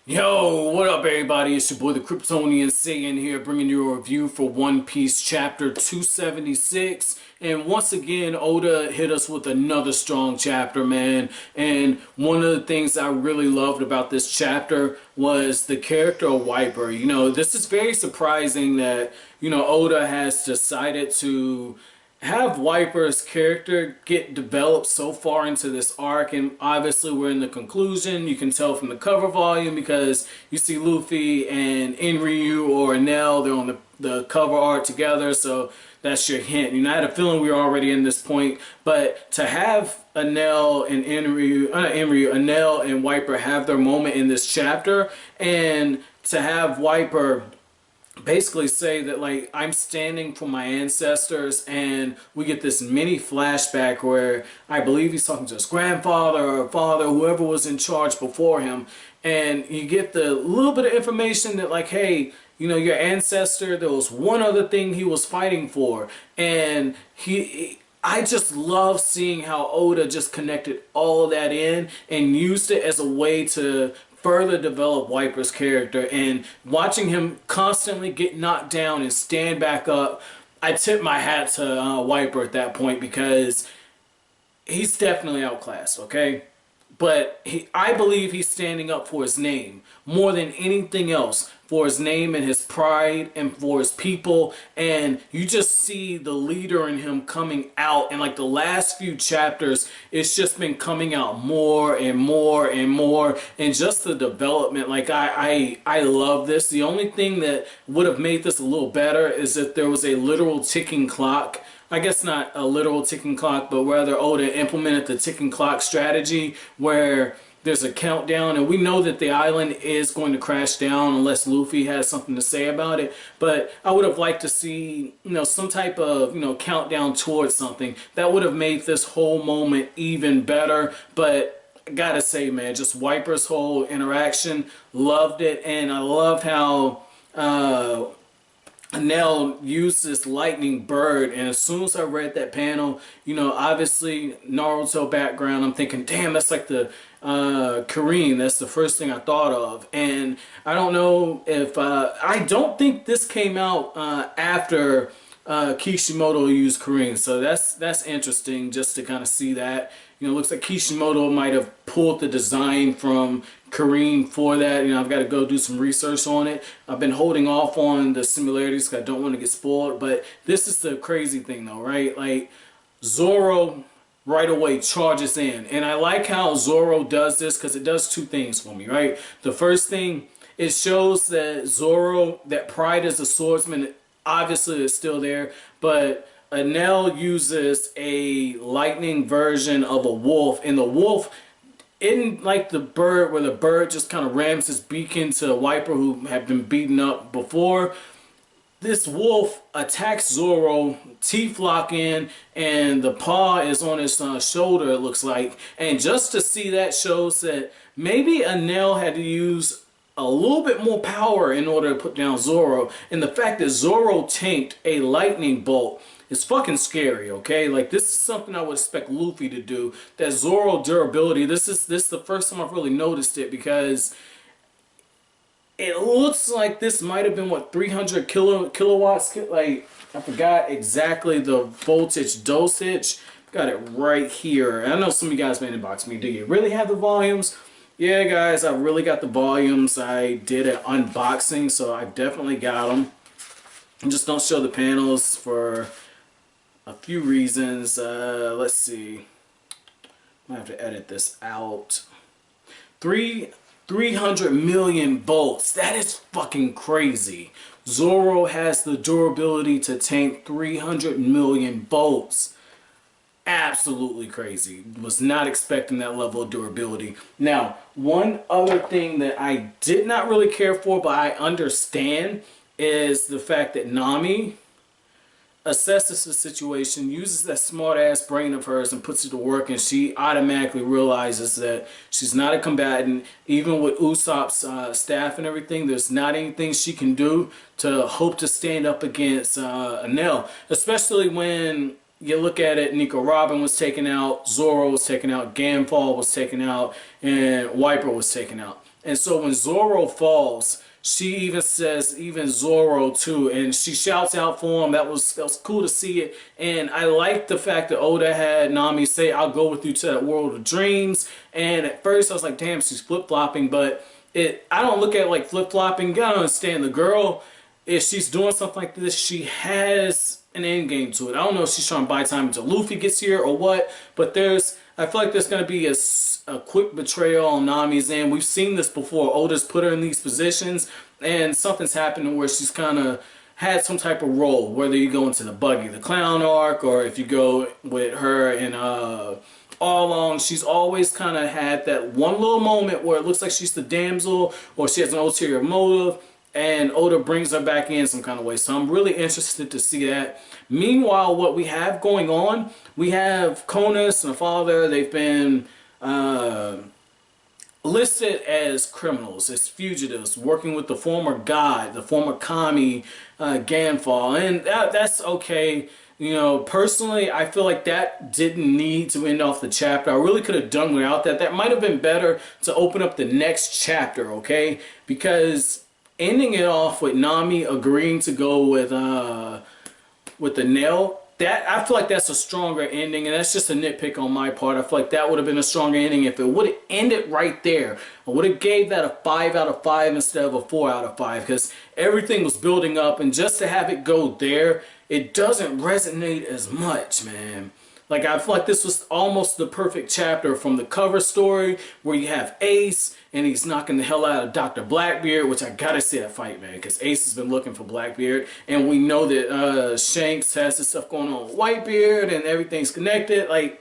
Yo, what up everybody? It's your boy the Kryptonian Saiyan here, bringing you a review for One Piece chapter 276. And once again, Oda hit us with another strong chapter, man. And one of the things I really loved about this chapter was the character of Wyper. You know, this is very surprising that, Oda has decided to have Wyper's character get developed so far into this arc, and obviously we're in the conclusion. You can tell from the cover volume because you see Luffy and Enryu or Enel, they're on the cover art together, so that's your hint. I had a feeling we were already in this point, but to have Enel and Enel and Wyper have their moment in this chapter, and to have Wyper basically say that, like, I'm standing for my ancestors, and we get this mini flashback where I believe he's talking to his grandfather or father, whoever was in charge before him, and you get the little bit of information that, like, hey, your ancestor, there was one other thing he was fighting for, and I just love seeing how Oda just connected all of that in and used it as a way to further develop Wyper's character, and watching him constantly get knocked down and stand back up. I tip my hat to Wyper at that point because he's definitely outclassed, okay? But I believe he's standing up for his name more than anything else, for his name and his pride and for his people. And you just see the leader in him coming out. And like the last few chapters, it's just been coming out more and more and more. And just the development, like I love this. The only thing that would have made this a little better is if there was a literal ticking clock. I guess not a literal ticking clock, but rather Oda implemented the ticking clock strategy where there's a countdown, and we know that the island is going to crash down unless Luffy has something to say about it. But I would have liked to see, some type of, countdown towards something that would have made this whole moment even better. But I gotta say, man, just Wyper's whole interaction, loved it, and I loved how Enel used this lightning bird, and as soon as I read that panel, obviously Naruto background, I'm thinking, damn, that's like the Kareem. That's the first thing I thought of. And I don't know if I don't think this came out after Kishimoto used Kareem, so that's interesting just to kind of see that. It looks like Kishimoto might have pulled the design from Kareem for that. I've got to go do some research on it. I've been holding off on the similarities because I don't want to get spoiled. But this is the crazy thing, though, right? Like, Zoro right away charges in. And I like how Zoro does this because it does two things for me, right? The first thing, it shows that Zoro, that pride as a swordsman, obviously is still there, but Enel uses a lightning version of a wolf, and the wolf isn't like the bird where the bird just kind of rams his beak into Wyper, who had been beaten up before. This wolf attacks Zoro, teeth lock in, and the paw is on his shoulder, it looks like. And just to see that shows that maybe Enel had to use a little bit more power in order to put down Zoro. And the fact that Zoro tanked a lightning bolt is fucking scary, okay? Like, this is something I would expect Luffy to do. That Zoro durability, this is the first time I've really noticed it, because it looks like this might have been, what, 300 kilowatts? Like, I forgot exactly the voltage dosage. Got it right here. I know some of you guys may inbox me. Do you really have the volumes? Yeah, guys, I really got the volumes. I did an unboxing, so I definitely got them. I just don't show the panels for a few reasons. Let's see. I have to edit this out. 300 million volts. That is fucking crazy. Zoro has the durability to tank 300 million volts. Absolutely crazy. Was not expecting that level of durability. Now, one other thing that I did not really care for, but I understand, is the fact that Nami assesses the situation, uses that smart-ass brain of hers and puts it to work, and she automatically realizes that she's not a combatant. Even with Usopp's staff and everything, there's not anything she can do to hope to stand up against Enel, especially when you look at it. Nico Robin was taken out, Zoro was taken out, Ganfall was taken out, and Wyper was taken out. And so when Zoro falls, she even says, even Zoro too, and she shouts out for him. That was cool to see it. And I like the fact that Oda had Nami say, "I'll go with you to that world of dreams." And at first I was like, damn, she's flip-flopping, but I don't look at it like flip-flopping. You gotta understand, the girl, if she's doing something like this, she has an end game to it. I don't know if she's trying to buy time until Luffy gets here or what, but I feel like there's going to be a quick betrayal on Nami's end. We've seen this before. Oda's put her in these positions, and something's happening where she's kind of had some type of role, whether you go into the Buggy the Clown arc, or if you go with her and all along, she's always kind of had that one little moment where it looks like she's the damsel, or she has an ulterior motive, and Oda brings her back in some kind of way. So I'm really interested to see that. Meanwhile, what we have going on, we have Konus and the father. They've been listed as criminals, as fugitives, working with the former god, the former kami, Ganfall. And that's okay. You know, personally, I feel like that didn't need to end off the chapter. I really could have done without that. That might have been better to open up the next chapter, okay? Because ending it off with Nami agreeing to go with Enel, that I feel like that's a stronger ending, and that's just a nitpick on my part. I feel like that would have been a stronger ending if it would have ended right there. I would have gave that a 5 out of 5 instead of a 4 out of 5, because everything was building up, and just to have it go there, it doesn't resonate as much, man. Like, I feel like this was almost the perfect chapter from the cover story where you have Ace and he's knocking the hell out of Dr. Blackbeard, which I gotta see that fight, man, because Ace has been looking for Blackbeard, and we know that Shanks has this stuff going on with Whitebeard and everything's connected. Like,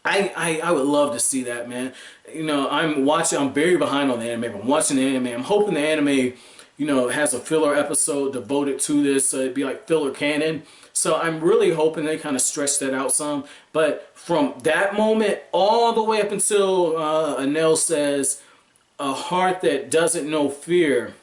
I would love to see that, man. You know, I'm very behind on the anime. I'm watching the anime. I'm hoping the anime, you know, has a filler episode devoted to this, so it'd be like filler canon. So I'm really hoping they kind of stretch that out some. But from that moment all the way up until Enel says, "A heart that doesn't know fear,"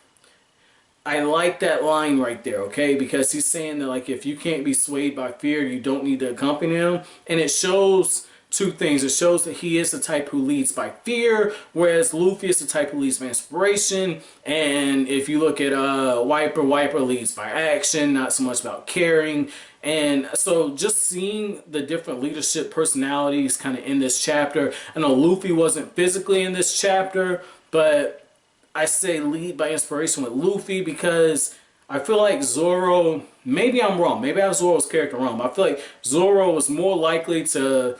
I like that line right there, okay? Because he's saying that, like, if you can't be swayed by fear, you don't need to accompany him. And it shows two things. It shows that he is the type who leads by fear, whereas Luffy is the type who leads by inspiration. And if you look at Wyper leads by action, not so much about caring. And so just seeing the different leadership personalities kind of in this chapter. I know Luffy wasn't physically in this chapter, but I say lead by inspiration with Luffy because I feel like Zoro, maybe I'm wrong, maybe I have Zoro's character wrong, but I feel like Zoro was more likely to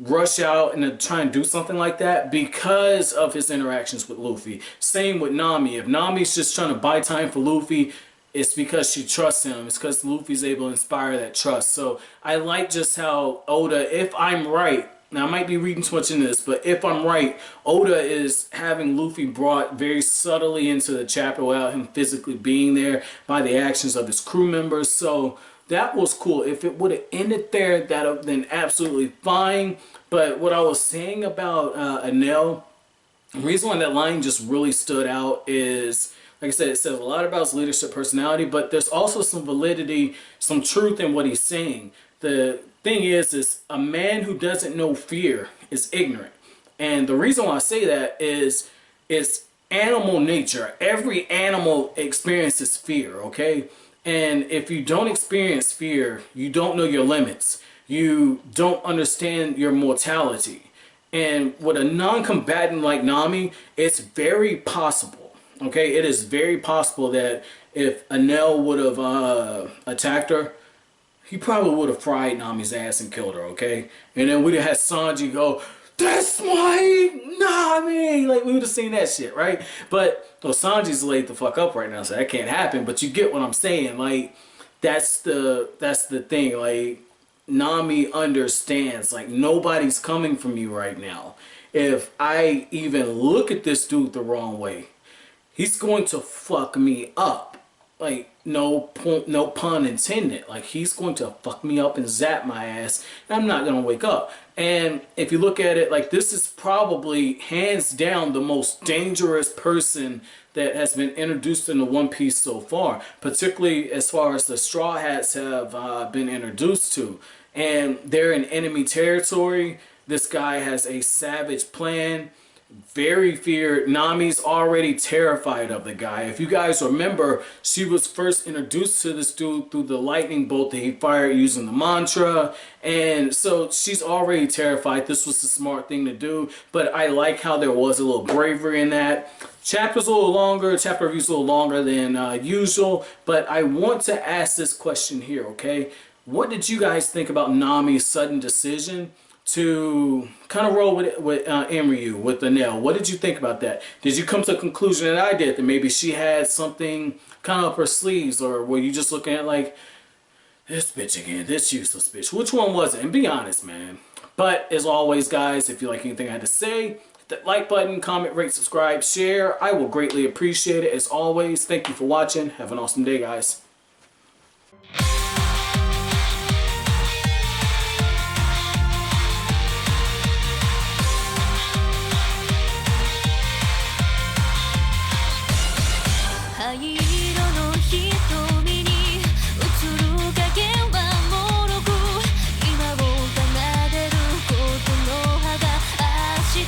rush out and to try and do something like that because of his interactions with Luffy. Same with Nami. If Nami's just trying to buy time for Luffy, it's because she trusts him. It's because Luffy's able to inspire that trust. So I like just how Oda, if I'm right, now I might be reading too much into this, but if I'm right, Oda is having Luffy brought very subtly into the chapter without him physically being there by the actions of his crew members. So that was cool. If it would have ended there, that would have been absolutely fine. But what I was saying about Enel, the reason why that line just really stood out is, like I said, it says a lot about his leadership personality, but there's also some validity, some truth in what he's saying. The thing is a man who doesn't know fear is ignorant. And the reason why I say that is it's animal nature. Every animal experiences fear, okay? And if you don't experience fear, you don't know your limits. You don't understand your mortality. And with a non-combatant like Nami, it's very possible, okay? It is very possible that if Enel would have attacked her, he probably would have fried Nami's ass and killed her, okay? And then we'd have had Sanji go, "That's my Nami!" Like, we would have seen that shit, right? But, well, Sanji's laid the fuck up right now, so that can't happen. But you get what I'm saying. Like, that's the thing. Like, Nami understands. Like, nobody's coming from you right now. If I even look at this dude the wrong way, he's going to fuck me up. Like, no pun intended. Like, he's going to fuck me up and zap my ass, and I'm not going to wake up. And if you look at it, like, this is probably hands down the most dangerous person that has been introduced into One Piece so far, particularly as far as the Straw Hats have been introduced to. And they're in enemy territory. This guy has a savage plan. very feared. Nami's already terrified of the guy. If you guys remember, she was first introduced to this dude through the lightning bolt that he fired using the mantra. And so she's already terrified. This was the smart thing to do. But I like how there was a little bravery in that. Chapter's a little longer. Chapter review's a little longer than usual. But I want to ask this question here, okay? What did you guys think about Nami's sudden decision to kind of roll with Enel, with Enel? What did you think about that? Did you come to the conclusion that I did, that maybe she had something kind of up her sleeves, or were you just looking at like, this bitch again, this useless bitch? Which one was it? And be honest, man. But as always, guys, if you like anything I had to say, hit that like button, comment, rate, subscribe, share. I will greatly appreciate it. As always, thank you for watching. Have an awesome day, guys.